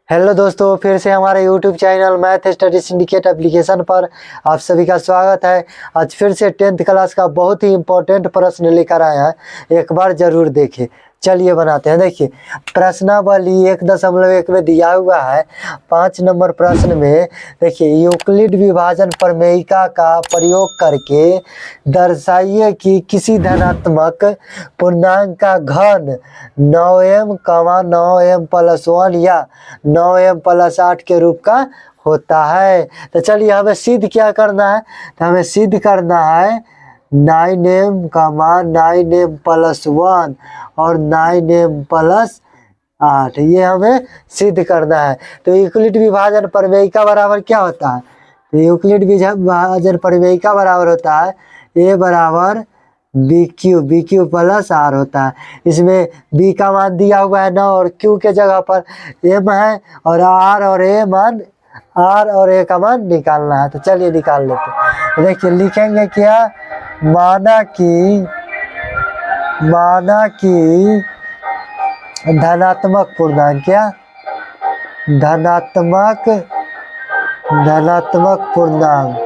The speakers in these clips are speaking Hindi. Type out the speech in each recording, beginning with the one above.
हेलो दोस्तों, फिर से हमारे YouTube channel math study syndicate application पर आप सभी का स्वागत है। आज फिर से 10th क्लास का बहुत ही इम्पोर्टेंट प्रश्न लेकर आए हैं, एक बार जरूर देखें। चलिए बनाते हैं। देखिए, प्रश्नावली 1.1 में दिया हुआ है। 5 नंबर प्रश्न में देखिए, यूक्लिड विभाजन प्रमेयिका का प्रयोग करके दर्शाइए कि किसी धनात्मक पूर्णांक का घन 9m, 9m + 1 या 9m + 8 के रूप का होता है। तो चलिए, हमें सिद्ध क्या करना है? तो हमें सिद्ध करना है 9m, 9m + 1 और 9m + 8, ये हमें सिद्ध करना है। तो यूक्लिड विभाजन प्रमेयिका बराबर क्या होता है? तो यूक्लिड विभाजन प्रमेयिका बराबर होता है a बराबर BQ + R होता है। इसमें B का मान दिया हुआ है 9 और Q के जगह पर M है और R और A का मान निकालना है। तो चलिए निकाल लेते हैं। देखिए, लिखेंगे क्या? माना कि धनात्मक पूर्णांक, क्या धनात्मक पूर्णांक,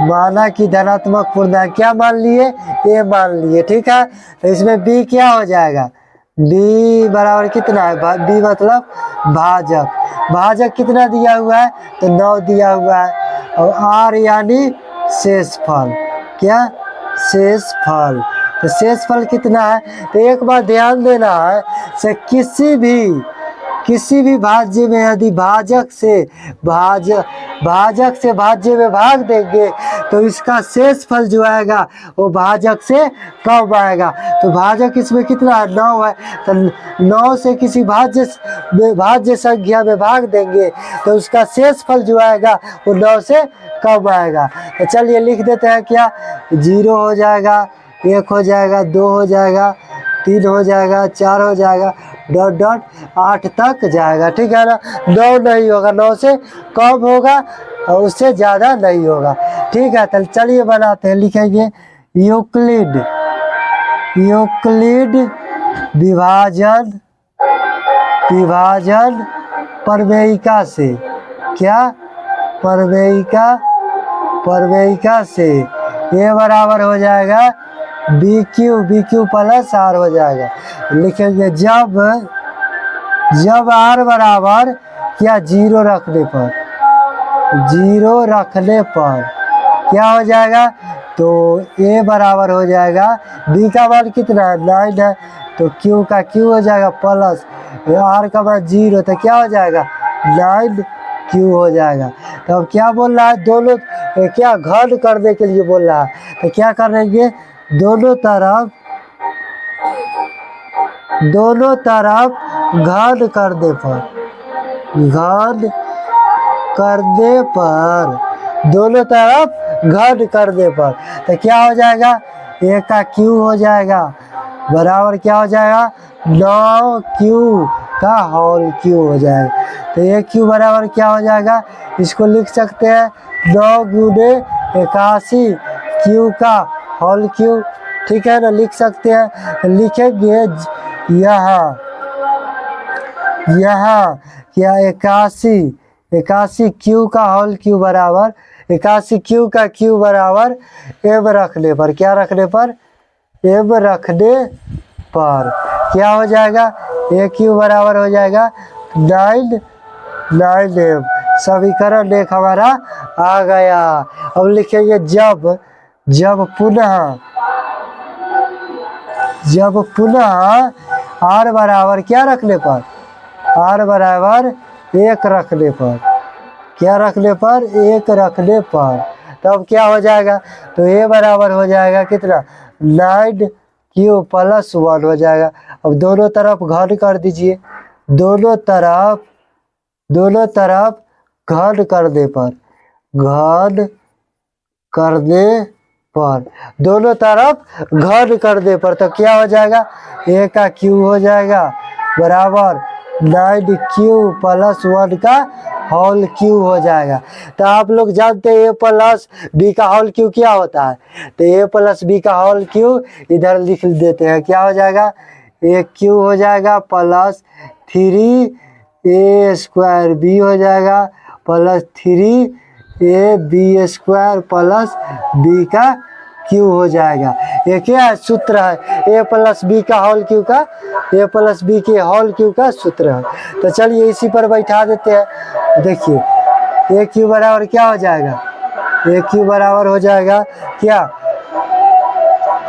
माना कि धनात्मक पूर्णांक क्या मान लिए? ए मान लिए। ठीक है, तो इसमें B क्या हो जाएगा? B बराबर कितना है? B मतलब भाजक कितना दिया हुआ है? तो 9 दिया हुआ है। और R यानी शेषफल, क्या शेषफल? तो शेषफल कितना है? तो एक बार ध्यान देना है से किसी भी भाज्य में यदि भाजक से भाज्य में भाग देंगे तो इसका शेषफल जो आएगा वो भाजक से कम आएगा। तो भाजक इसमें कितना है? 9 है। तो 9 से किसी भाज्य संख्या में भाग देंगे तो उसका शेषफल जो आएगा वो 9 से कम आएगा। तो चलिए लिख देते हैं। क्या 0 हो जाएगा, 1 हो जाएगा, 2 हो जाएगा, 3 हो जाएगा, 4 हो जाएगा, ... 8 तक जाएगा। ठीक है ना? 9 नहीं होगा, 9 से कम होगा और उससे ज़्यादा नहीं होगा। ठीक है, तो चलिए बनाते हैं। लिखेंगे यूक्लिड विभाजन प्रमेयिका से, क्या प्रमेयिका से ये बराबर हो जाएगा BQ + R हो जाएगा। लिखेंगे जब R बराबर क्या 0 रखने पर क्या हो जाएगा? तो A बराबर हो जाएगा, B का मान कितना है? 9 है। तो Q का Q हो जाएगा प्लस R का मान 0, तो क्या हो जाएगा? 9Q हो जाएगा। तो अब क्या बोल रहा है? दोनों क्या घन करने के लिए बोल रहा है। तो क्या करेंगे? दोनों तरफ घन करने पर दोनों तरफ घन करने पर तो क्या हो जाएगा? A का Q हो जाएगा बराबर क्या हो जाएगा? 9Q का होल क्यू हो जाएगा। तो AQ बराबर क्या हो जाएगा? इसको लिख सकते हैं 9 × 81 Q का होल क्यू। ठीक है ना? लिख सकते हैं। तो लिखेंगे यहाँ क्या 81 Q का होल क्यू बराबर 81 Q का Q बराबर M रखने पर, क्या रखने पर? M रखने पर क्या हो जाएगा? AQ बराबर हो जाएगा 9M। समीकरण 1 हमारा आ गया। अब लिखेंगे जब पुनः R बराबर क्या रखने पर? R बराबर 1 रखने पर, क्या रखने पर? 1 रखने पर तब क्या हो जाएगा? तो A बराबर हो जाएगा कितना? 9Q + 1 हो जाएगा। अब दोनों तरफ घन कर दीजिए। दोनों तरफ घन करने पर तो क्या हो जाएगा? A का Q हो जाएगा बराबर 9Q + 1 का होल क्यू हो जाएगा। तो आप लोग जानते हैं A + B का होल क्यू क्या होता है? तो A + B का होल क्यू इधर लिख देते हैं। क्या हो जाएगा? AQ हो जाएगा + 3 ए स्क्वायर बी हो जाएगा प्लस 3ab² प्लस बी का क्यू हो जाएगा। ये क्या सूत्र है, ए प्लस बी का होल क्यू का, ए प्लस बी के होल क्यू का सूत्र है। तो चलिए इसी पर बैठा देते हैं। देखिए ए क्यू बराबर क्या हो जाएगा, ए क्यू बराबर हो जाएगा क्या,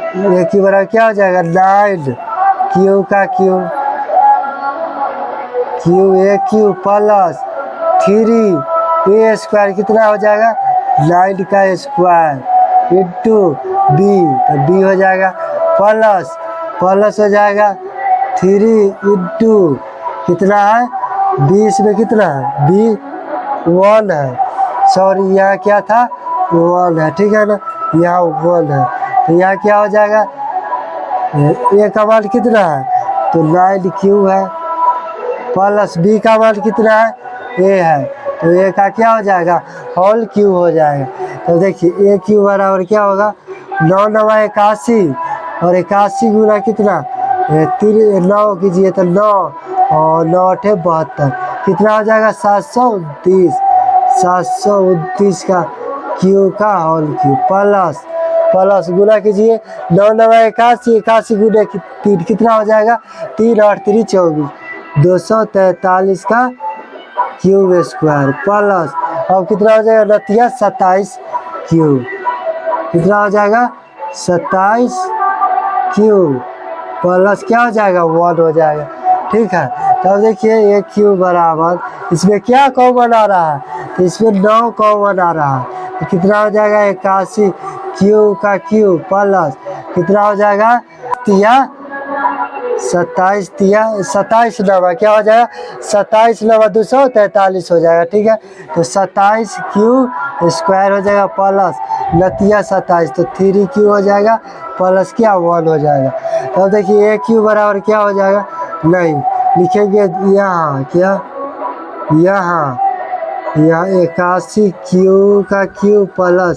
ए क्यू बराबर क्या हो जाएगा 9 क्यू का Q, Q A Q plus 3a² कितना हो जाएगा 9 का स्क्वायर इंटू बी, तो बी हो जाएगा प्लस हो जाएगा 3 इंटू कितना है 20 में कितना है बी 1 है, सॉरी यहाँ क्या था 1 है, ठीक है ना, यहाँ 1 है, तो यहाँ क्या हो जाएगा ए का मान कितना है तो 9 क्यू है प्लस बी का मान कितना है ए है, तो ए का क्या हो जाएगा होल क्यू हो जाएगा। तो देखिए ए क्यू बराबर क्या होगा 9 9 81 और 81 गुना कितना 9 कीजिए तो 9 और 9 8 72 कितना हो जाएगा 729 का क्यू का होल क्यू प्लस गुना कीजिए 9 9 81 गुना 3 कितना हो जाएगा 3 और 3 24 243 का क्यूब स्क्वायर प्लस अब कितना हो जाएगा नतिया 27 क्यूब, कितना हो जाएगा 27 क्यूब प्लस क्या हो जाएगा 1 हो जाएगा, ठीक है। तब देखिए ए क्यूब बराबर इसमें क्या कॉमन आ रहा है तो इसमें 9 कॉमन आ रहा है, तो कितना हो जाएगा 81 क्यू का क्यू प्लस कितना हो जाएगा 27 नवा क्या हो जाएगा 27 नवा 243 हो जाएगा, ठीक है। तो 27 क्यू स्क्वायर हो जाएगा प्लस नतिया 27 तो 3 क्यू हो जाएगा प्लस क्या 1 हो जाएगा। तो देखिए ए क्यू बराबर क्या हो जाएगा नहीं लिखेंगे यहाँ क्या यहाँ 81 क्यू का Q plus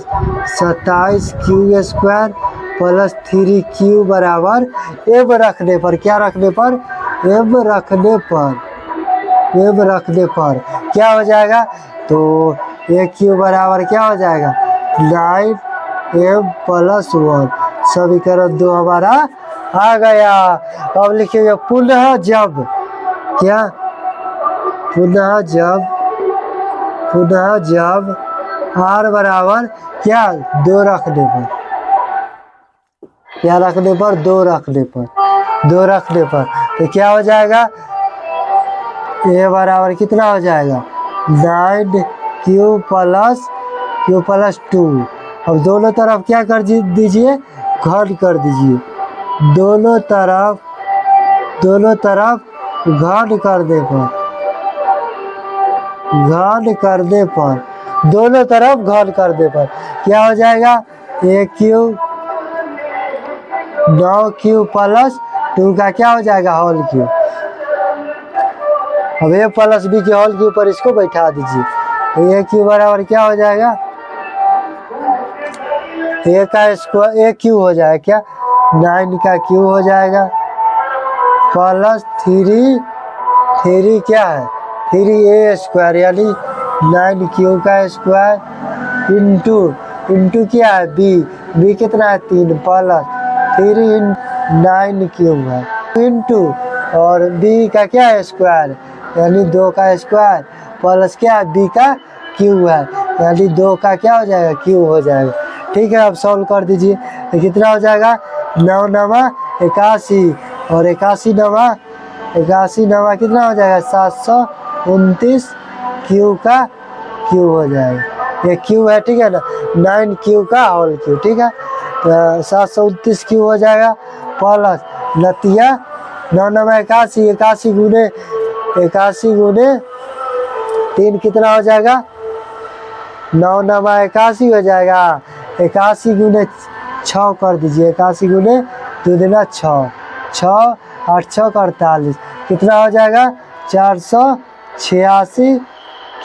27 Q square plus 3 Q बराबर एम रखने पर क्या रखने पर एम रखने पर क्या हो जाएगा तो ए क्यू बराबर क्या हो जाएगा 9m प्लस 1 समीकरण 2 हमारा आ गया। अब लिखिएगा पुनः जब क्या पुनः जब r बराबर क्या 2 रखने पर क्या रखने पर 2 रखने पर तो क्या हो जाएगा ए बराबर कितना हो जाएगा 9 क्यू प्लस 2। अब दोनों तरफ क्या कर दीजिए घन कर दीजिए, दोनों तरफ घन करने पर दोनों तरफ घन करने पर क्या हो जाएगा ए क्यू 9 क्यू प्लस 2 का क्या हो जाएगा होल क्यू। अब ए प्लस बी के होल क्यू पर इसको बैठा दीजिए, ए क्यू बराबर क्या हो जाएगा ए का स्क्वायर ए क्यू हो जाएगा क्या 9 का क्यू हो जाएगा प्लस 3 क्या है 3a² यानी 9 क्यू का स्क्वायर इंटू क्या है बी कितना है 3 प्लस 3 9 क्यूब है इंटू और बी का क्या है स्क्वायर यानी 2 का स्क्वायर प्लस क्या है बी का क्यू है यानी 2 का क्या हो जाएगा क्यू हो जाएगा, ठीक है। अब सॉल्व कर दीजिए तो कितना हो जाएगा 9 9 81 और 81 नवा कितना हो जाएगा 729 क्यू का क्यू हो जाएगा, ये क्यू है ठीक है ना 9 क्यू का होल क्यू, ठीक है। तो 729 क्यू हो जाएगा प्लस नतिया 9 9 81 गुने 3 कितना हो जाएगा 9 9 81 हो जाएगा 81 गुने 6 कर दीजिए 81 गुने 2 दूना 6 8 6 48 कितना हो जाएगा 486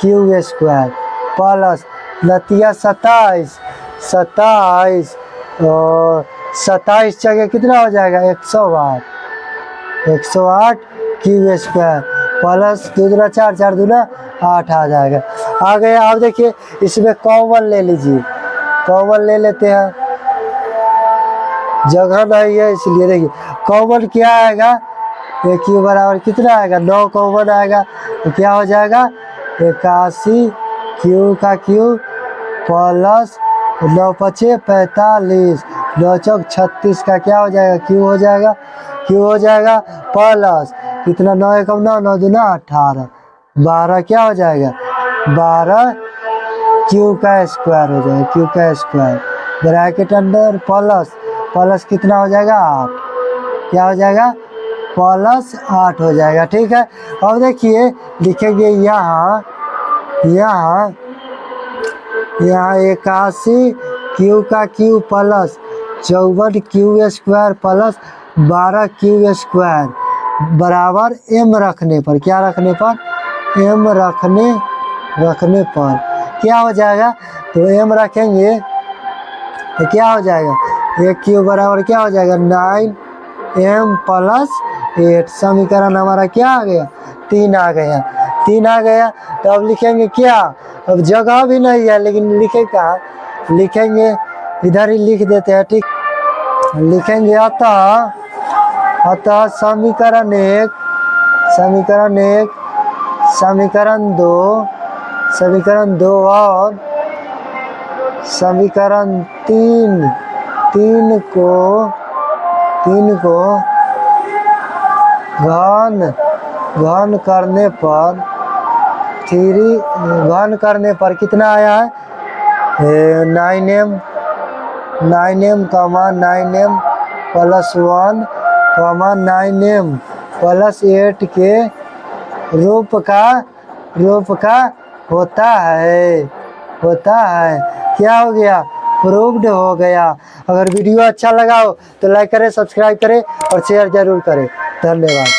क्यू स्क्वायर प्लस नतिया 27 और 27 जगह कितना हो जाएगा 108 क्यू स्क्वायर प्लस 2 दूना 4, 4 दूना 8 आ जाएगा। आ गया। अब देखिए इसमें कॉमन ले लीजिए, कॉमन ले लेते हैं, जगह नहीं है इसलिए। देखिए कॉमन क्या आएगा, ये क्यू बराबर कितना आएगा, 9 कॉमन आएगा तो क्या हो जाएगा 81 क्यू का क्यू प्लस 9 पचे 45, 9 चौक 36 का क्या हो जाएगा क्यू हो जाएगा, क्यू हो जाएगा प्लस कितना 9 एकम 9, 9 दूना 18, 12 क्या हो जाएगा 12 क्यू का स्क्वायर हो जाएगा, क्यू का स्क्वायर ब्रैकेट अंदर प्लस प्लस कितना हो जाएगा 8, क्या हो जाएगा प्लस 8 हो जाएगा। ठीक है। अब देखिए लिखेंगे यहाँ 81 क्यू का Q plus 54 Q square plus 12 Q square बराबर एम रखने पर, क्या रखने पर, एम रखने पर क्या हो जाएगा, तो एम रखेंगे तो क्या हो जाएगा, एक क्यू बराबर क्या हो जाएगा 9m प्लस 8। समीकरण हमारा क्या आ गया 3 आ गया, 3 आ गया। तो अब लिखेंगे क्या, अब जगह भी नहीं है लेकिन लिखे कहाँ, लिखेंगे इधर ही लिख देते हैं। ठीक, लिखेंगे अतः समीकरण 1, समीकरण 2 और समीकरण 3 को घन करने पर कितना आया है 9m, 9m plus 1, 9m plus 8 के रूप का होता है। क्या हो गया, प्रूव्ड हो गया। अगर वीडियो अच्छा लगा हो तो लाइक करें, सब्सक्राइब करें और शेयर जरूर करें। धन्यवाद।